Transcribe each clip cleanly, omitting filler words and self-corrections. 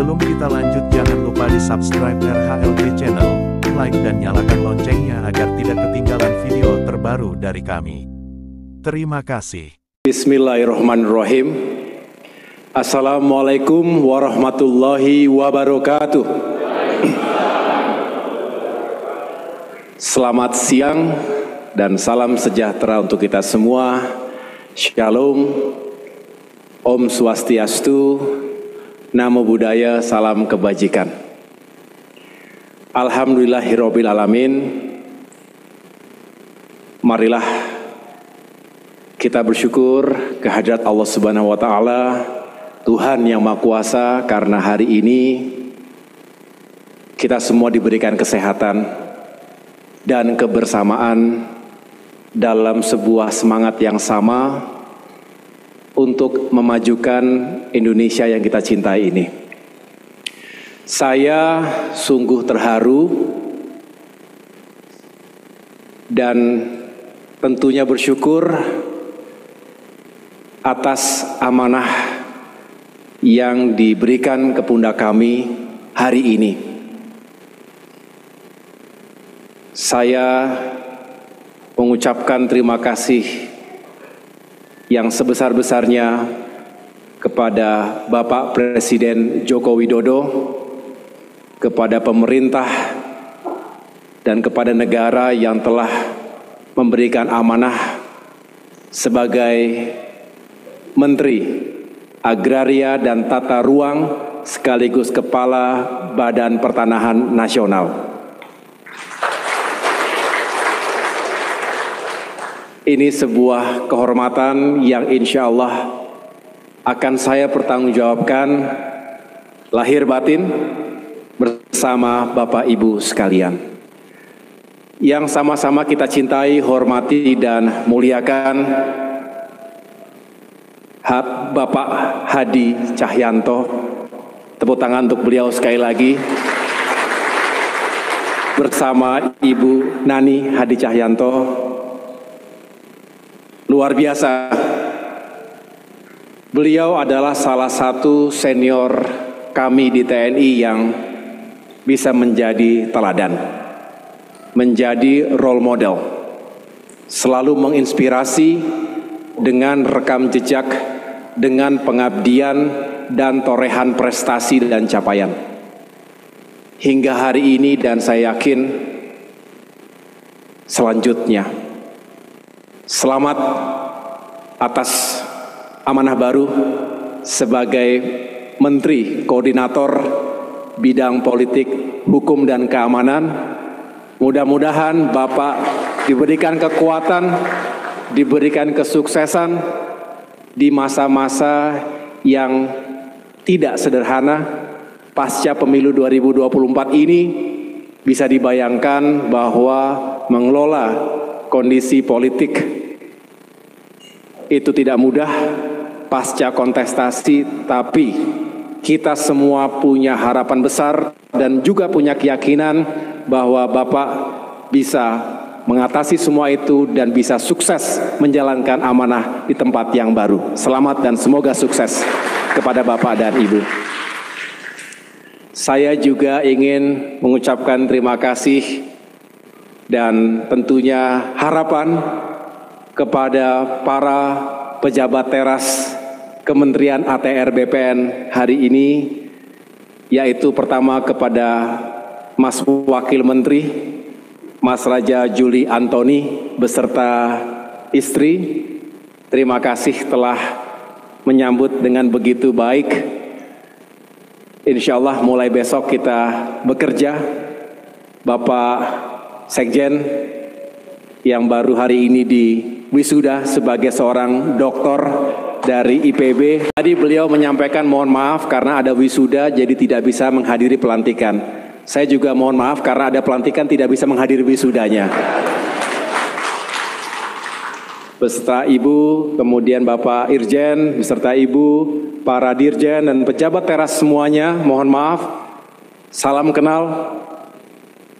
Sebelum kita lanjut, jangan lupa di subscribe RHLG Channel, like dan nyalakan loncengnya agar tidak ketinggalan video terbaru dari kami. Terima kasih. Bismillahirrahmanirrahim. Assalamualaikum warahmatullahi wabarakatuh. Selamat siang dan salam sejahtera untuk kita semua. Shalom, Om Swastiastu, Namo Buddhaya, salam kebajikan. Alhamdulillahirabbil alamin. Marilah kita bersyukur kehadirat Allah Subhanahu wa taala, Tuhan yang Maha Kuasa, karena hari ini kita semua diberikan kesehatan dan kebersamaan dalam sebuah semangat yang sama untuk memajukan Indonesia yang kita cintai ini. Saya sungguh terharu dan tentunya bersyukur atas amanah yang diberikan ke pundak kami hari ini. Saya mengucapkan terima kasih yang sebesar-besarnya kepada Bapak Presiden Joko Widodo, kepada pemerintah, dan kepada negara yang telah memberikan amanah sebagai Menteri Agraria dan Tata Ruang sekaligus Kepala Badan Pertanahan Nasional. Ini sebuah kehormatan yang insya Allah akan saya pertanggungjawabkan lahir batin bersama Bapak Ibu sekalian, yang sama-sama kita cintai, hormati, dan muliakan Bapak Hadi Cahyanto. Tepuk tangan untuk beliau sekali lagi. Bersama Ibu Nani Hadi Cahyanto. Luar biasa. Beliau adalah salah satu senior kami di TNI yang bisa menjadi teladan, menjadi role model, selalu menginspirasi dengan rekam jejak, dengan pengabdian dan torehan prestasi dan capaian. Hingga hari ini dan saya yakin selanjutnya. Selamat atas amanah baru sebagai Menteri Koordinator Bidang Politik, Hukum, dan Keamanan. Mudah-mudahan Bapak diberikan kekuatan, diberikan kesuksesan di masa-masa yang tidak sederhana pasca pemilu 2024 ini. Bisa dibayangkan bahwa mengelola kondisi politik itu tidak mudah pasca kontestasi, tapi kita semua punya harapan besar dan juga punya keyakinan bahwa Bapak bisa mengatasi semua itu dan bisa sukses menjalankan amanah di tempat yang baru. Selamat dan semoga sukses kepada Bapak dan Ibu. Saya juga ingin mengucapkan terima kasih dan tentunya harapan kepada para pejabat teras Kementerian ATR BPN hari ini, yaitu pertama kepada Mas Wakil Menteri, Mas Raja Juli Antoni beserta istri. Terima kasih telah menyambut dengan begitu baik. Insya Allah mulai besok kita bekerja. Bapak Sekjen yang baru hari ini di wisuda sebagai seorang doktor dari IPB. Tadi beliau menyampaikan mohon maaf karena ada wisuda jadi tidak bisa menghadiri pelantikan. Saya juga mohon maaf karena ada pelantikan tidak bisa menghadiri wisudanya. Beserta Ibu, kemudian Bapak Irjen, beserta Ibu, para Dirjen dan pejabat teras semuanya, mohon maaf. Salam kenal.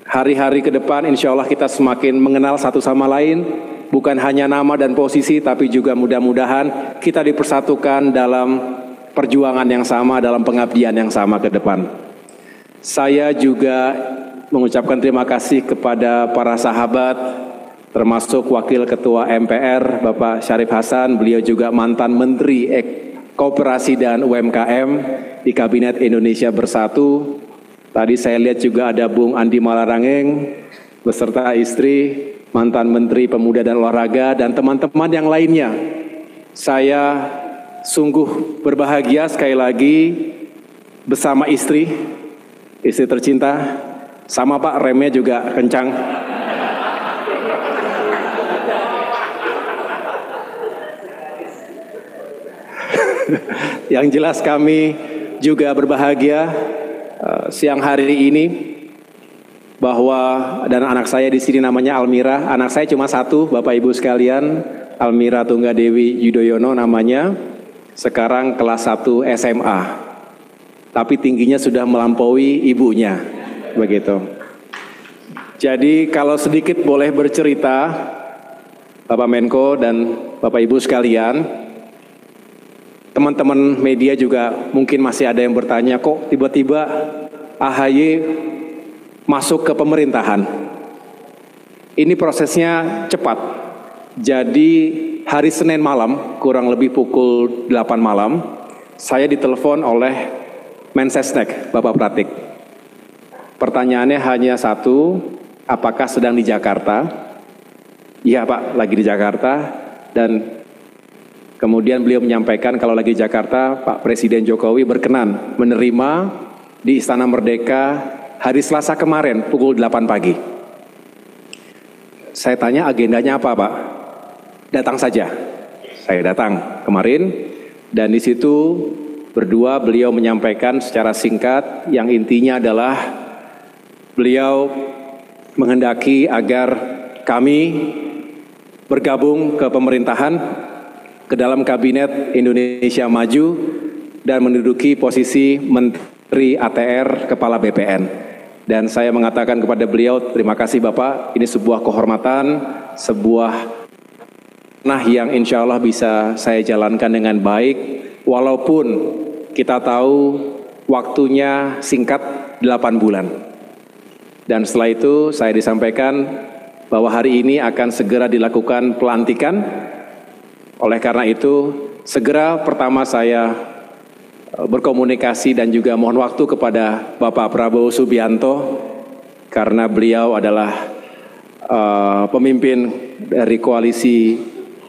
Hari-hari ke depan insya Allah kita semakin mengenal satu sama lain, bukan hanya nama dan posisi, tapi juga mudah-mudahan kita dipersatukan dalam perjuangan yang sama dalam pengabdian yang sama ke depan. Saya juga mengucapkan terima kasih kepada para sahabat, termasuk Wakil Ketua MPR Bapak Syarif Hasan, beliau juga mantan Menteri Koperasi dan UMKM di Kabinet Indonesia Bersatu. Tadi saya lihat juga ada Bung Andi Malarangeng beserta istri, mantan Menteri Pemuda dan Olahraga, dan teman-teman yang lainnya. Saya sungguh berbahagia sekali lagi bersama istri tercinta, sama Pak remnya juga kencang. Yang jelas kami juga berbahagia siang hari ini bahwa dan anak saya di sini namanya Almira. Anak saya cuma satu, Bapak Ibu sekalian, Almira Tunggadewi Yudhoyono namanya. Sekarang kelas 1 SMA. Tapi tingginya sudah melampaui ibunya. Begitu. Jadi kalau sedikit boleh bercerita, Bapak Menko dan Bapak Ibu sekalian, teman-teman media juga mungkin masih ada yang bertanya, kok tiba-tiba AHY masuk ke pemerintahan. Ini prosesnya cepat. Jadi hari Senin malam, kurang lebih pukul 8 malam, saya ditelepon oleh Mensesnek, Bapak Pratik. Pertanyaannya hanya satu, apakah sedang di Jakarta? Iya Pak, lagi di Jakarta. Dan kemudian beliau menyampaikan kalau lagi di Jakarta, Pak Presiden Jokowi berkenan menerima di Istana Merdeka hari Selasa kemarin pukul 8 pagi. Saya tanya agendanya apa Pak? Datang saja. Saya datang kemarin dan di situ berdua beliau menyampaikan secara singkat yang intinya adalah beliau menghendaki agar kami bergabung ke pemerintahan, ke dalam Kabinet Indonesia Maju dan menduduki posisi Menteri ATR Kepala BPN. Dan saya mengatakan kepada beliau, terima kasih Bapak, ini sebuah kehormatan, sebuah yang insya Allah bisa saya jalankan dengan baik, walaupun kita tahu waktunya singkat 8 bulan. Dan setelah itu saya disampaikan bahwa hari ini akan segera dilakukan pelantikan. Oleh karena itu, segera pertama saya berkomunikasi dan juga mohon waktu kepada Bapak Prabowo Subianto, karena beliau adalah pemimpin dari koalisi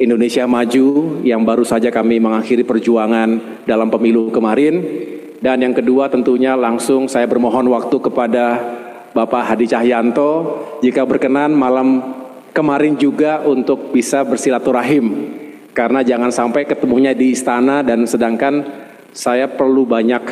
Indonesia Maju yang baru saja kami mengakhiri perjuangan dalam pemilu kemarin. Dan yang kedua tentunya langsung saya bermohon waktu kepada Bapak Hadi Cahyanto, jika berkenan malam kemarin juga untuk bisa bersilaturahim. Karena jangan sampai ketemunya di istana dan sedangkan saya perlu banyak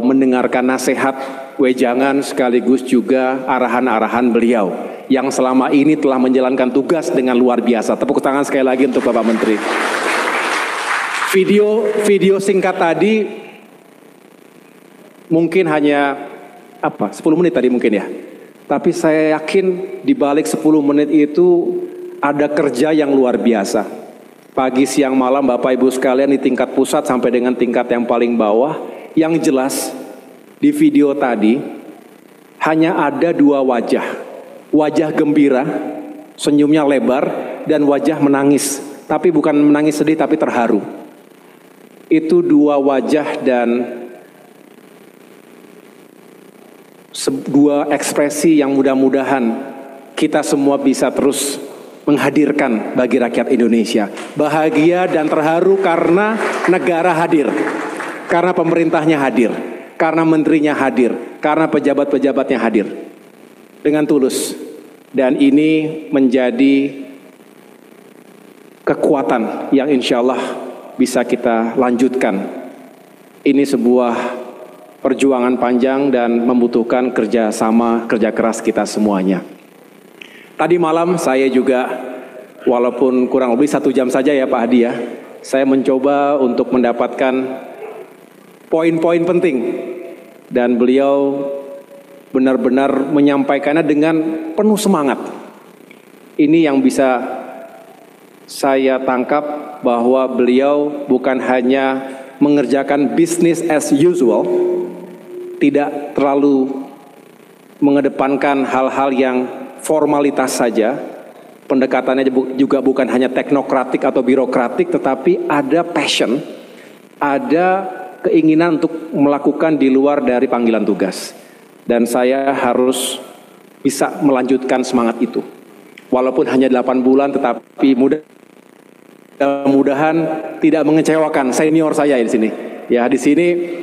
mendengarkan nasihat, wejangan sekaligus juga arahan-arahan beliau yang selama ini telah menjalankan tugas dengan luar biasa. Tepuk tangan sekali lagi untuk Bapak Menteri. Video singkat tadi mungkin hanya 10 menit tadi mungkin ya. Tapi saya yakin di balik 10 menit itu ada kerja yang luar biasa. Pagi, siang, malam Bapak Ibu sekalian di tingkat pusat sampai dengan tingkat yang paling bawah. Yang jelas di video tadi hanya ada 2 wajah. Wajah gembira, senyumnya lebar, dan wajah menangis. Tapi bukan menangis sedih tapi terharu. Itu 2 wajah dan 2 ekspresi yang mudah-mudahan kita semua bisa terus menghadirkan bagi rakyat Indonesia. Bahagia dan terharu karena negara hadir, karena pemerintahnya hadir, karena menterinya hadir, karena pejabat-pejabatnya hadir dengan tulus. Dan ini menjadi kekuatan yang insya Allah bisa kita lanjutkan. Ini sebuah perjuangan panjang dan membutuhkan kerjasama, kerja keras kita semuanya. Tadi malam saya juga, walaupun kurang lebih 1 jam saja ya Pak Hadi ya, saya mencoba untuk mendapatkan poin-poin penting. Dan beliau benar-benar menyampaikannya dengan penuh semangat. Ini yang bisa saya tangkap bahwa beliau bukan hanya mengerjakan business as usual, tidak terlalu mengedepankan hal-hal yang formalitas saja. Pendekatannya juga bukan hanya teknokratik atau birokratik, tetapi ada passion, ada keinginan untuk melakukan di luar dari panggilan tugas. Dan saya harus bisa melanjutkan semangat itu. Walaupun hanya 8 bulan, tetapi mudah-mudahan tidak mengecewakan senior saya di sini. Ya, di sini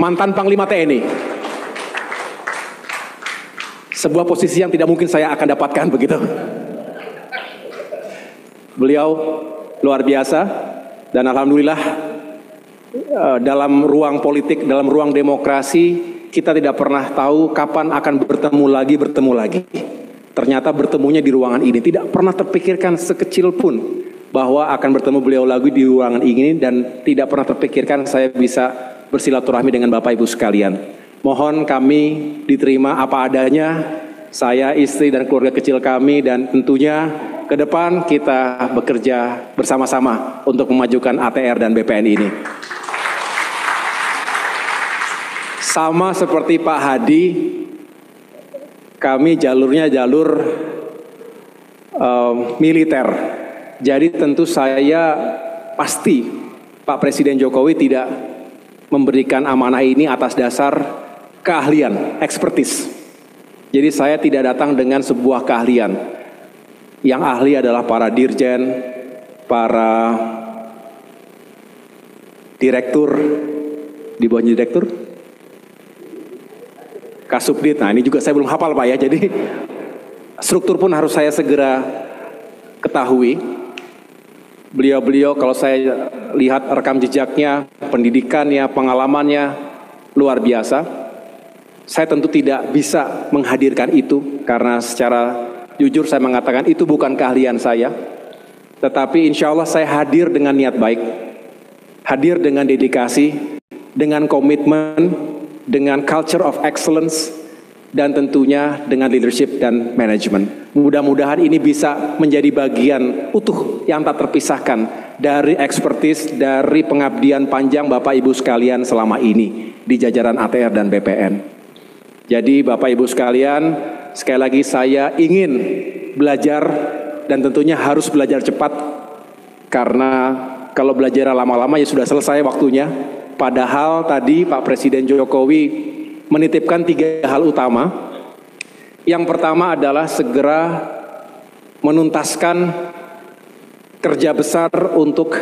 mantan Panglima TNI. Sebuah posisi yang tidak mungkin saya akan dapatkan begitu. Beliau luar biasa dan alhamdulillah dalam ruang politik, dalam ruang demokrasi kita tidak pernah tahu kapan akan bertemu lagi. Ternyata bertemunya di ruangan ini, tidak pernah terpikirkan sekecil pun bahwa akan bertemu beliau lagi di ruangan ini, dan tidak pernah terpikirkan saya bisa bersilaturahmi dengan Bapak Ibu sekalian. Mohon kami diterima apa adanya, saya, istri dan keluarga kecil kami, dan tentunya ke depan kita bekerja bersama-sama untuk memajukan ATR dan BPN ini. Sama seperti Pak Hadi, kami jalurnya jalur militer. Jadi tentu saya pasti Pak Presiden Jokowi tidak memberikan amanah ini atas dasar keahlian, ekspertis. Jadi saya tidak datang dengan sebuah keahlian. Yang ahli adalah para dirjen, para direktur, di bawahnya direktur, Kasubdit. Nah ini juga saya belum hafal Pak ya, jadi struktur pun harus saya segera ketahui. Beliau-beliau kalau saya lihat rekam jejaknya, pendidikannya, pengalamannya luar biasa. Saya tentu tidak bisa menghadirkan itu karena secara jujur saya mengatakan itu bukan keahlian saya. Tetapi insya Allah saya hadir dengan niat baik, hadir dengan dedikasi, dengan komitmen, dengan culture of excellence, dan tentunya dengan leadership dan manajemen. Mudah-mudahan ini bisa menjadi bagian utuh yang tak terpisahkan dari ekspertis, dari pengabdian panjang Bapak Ibu sekalian selama ini di jajaran ATR dan BPN. Jadi Bapak Ibu sekalian, sekali lagi saya ingin belajar dan tentunya harus belajar cepat, karena kalau belajar lama-lama ya sudah selesai waktunya. Padahal tadi Pak Presiden Jokowi menitipkan 3 hal utama. Yang pertama adalah segera menuntaskan kerja besar untuk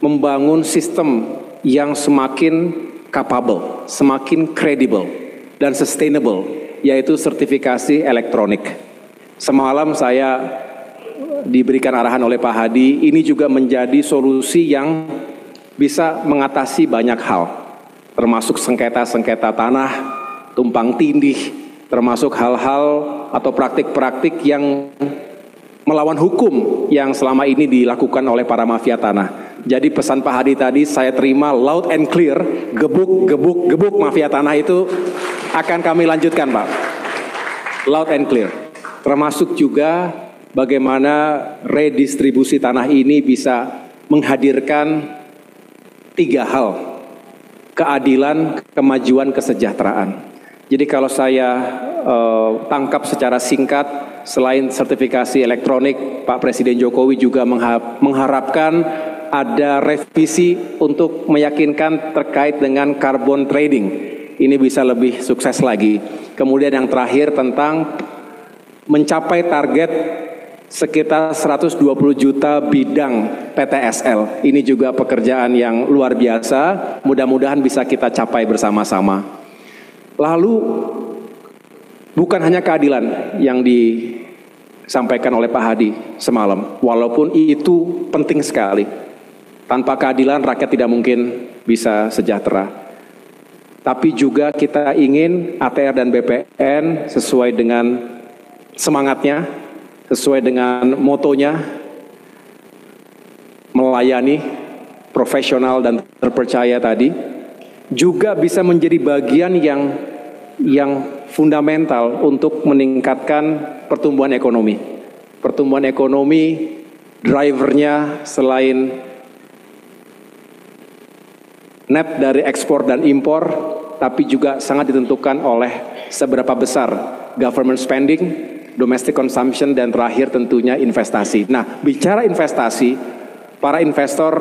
membangun sistem yang semakin capable, semakin kredibel dan sustainable, yaitu sertifikasi elektronik. Semalam saya diberikan arahan oleh Pak Hadi, ini juga menjadi solusi yang bisa mengatasi banyak hal, termasuk sengketa-sengketa tanah, tumpang tindih, termasuk hal-hal atau praktik-praktik yang melawan hukum yang selama ini dilakukan oleh para mafia tanah. Jadi pesan Pak Hadi tadi saya terima loud and clear, gebuk mafia tanah itu akan kami lanjutkan Pak, loud and clear. Termasuk juga bagaimana redistribusi tanah ini bisa menghadirkan 3 hal, keadilan, kemajuan, kesejahteraan. Jadi kalau saya tangkap secara singkat, selain sertifikasi elektronik, Pak Presiden Jokowi juga mengharapkan ada revisi untuk meyakinkan terkait dengan carbon trading. Ini bisa lebih sukses lagi. Kemudian yang terakhir tentang mencapai target sekitar 120 juta bidang PTSL. Ini juga pekerjaan yang luar biasa, mudah-mudahan bisa kita capai bersama-sama. Lalu bukan hanya keadilan yang disampaikan oleh Pak Hadi semalam, walaupun itu penting sekali. Tanpa keadilan rakyat tidak mungkin bisa sejahtera. Tapi juga kita ingin ATR dan BPN sesuai dengan semangatnya, sesuai dengan motonya, melayani, profesional dan terpercaya tadi, juga bisa menjadi bagian yang fundamental untuk meningkatkan pertumbuhan ekonomi. Pertumbuhan ekonomi drivernya selain net dari ekspor dan impor, tapi juga sangat ditentukan oleh seberapa besar government spending, domestic consumption, dan terakhir tentunya investasi. Nah, bicara investasi, para investor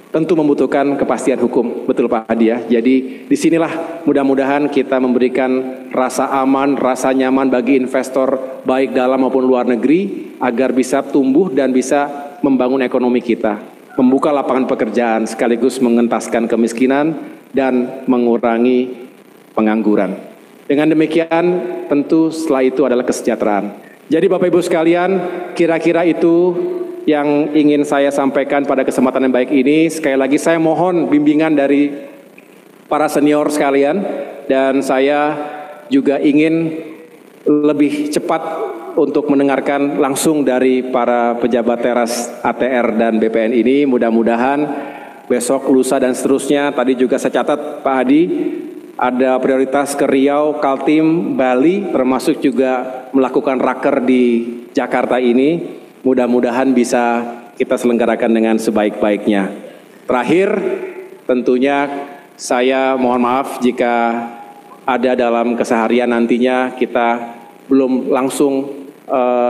tentu membutuhkan kepastian hukum, betul Pak Hadi ya. Jadi disinilah mudah-mudahan kita memberikan rasa aman, rasa nyaman bagi investor baik dalam maupun luar negeri agar bisa tumbuh dan bisa membangun ekonomi kita, membuka lapangan pekerjaan sekaligus mengentaskan kemiskinan dan mengurangi pengangguran. Dengan demikian tentu setelah itu adalah kesejahteraan. Jadi Bapak Ibu sekalian, kira-kira itu yang ingin saya sampaikan pada kesempatan yang baik ini. Sekali lagi saya mohon bimbingan dari para senior sekalian, dan saya juga ingin lebih cepat untuk mendengarkan langsung dari para pejabat teras ATR dan BPN ini. Mudah-mudahan besok, lusa, dan seterusnya. Tadi juga saya catat Pak Hadi, ada prioritas ke Riau, Kaltim, Bali, termasuk juga melakukan raker di Jakarta ini. Mudah-mudahan bisa kita selenggarakan dengan sebaik-baiknya. Terakhir, tentunya saya mohon maaf jika ada dalam keseharian nantinya kita belum langsung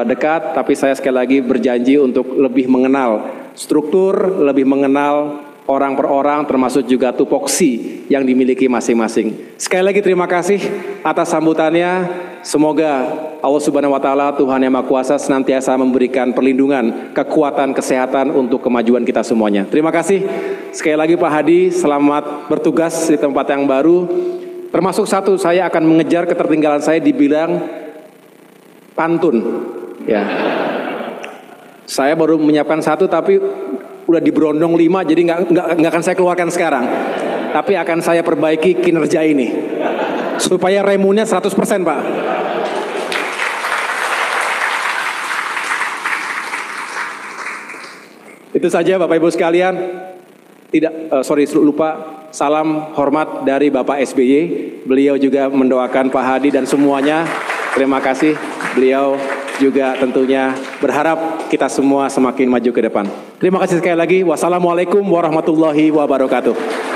dekat, tapi saya sekali lagi berjanji untuk lebih mengenal struktur, lebih mengenal orang per orang, termasuk juga tupoksi yang dimiliki masing-masing. Sekali lagi terima kasih atas sambutannya. Semoga Allah Subhanahu wa Ta'ala, Tuhan Yang Maha Kuasa, senantiasa memberikan perlindungan, kekuatan, kesehatan untuk kemajuan kita semuanya. Terima kasih sekali lagi Pak Hadi, selamat bertugas di tempat yang baru. Termasuk satu, saya akan mengejar ketertinggalan saya di bidang pantun. Ya, saya baru menyiapkan satu, tapi udah diberondong 5, jadi nggak akan saya keluarkan sekarang. Tapi akan saya perbaiki kinerja ini supaya remunnya 100% Pak. Itu saja Bapak Ibu sekalian. Lupa salam hormat dari Bapak SBY. Beliau juga mendoakan Pak Hadi dan semuanya. Terima kasih. Beliau juga tentunya berharap kita semua semakin maju ke depan. Terima kasih sekali lagi. Wassalamualaikum warahmatullahi wabarakatuh.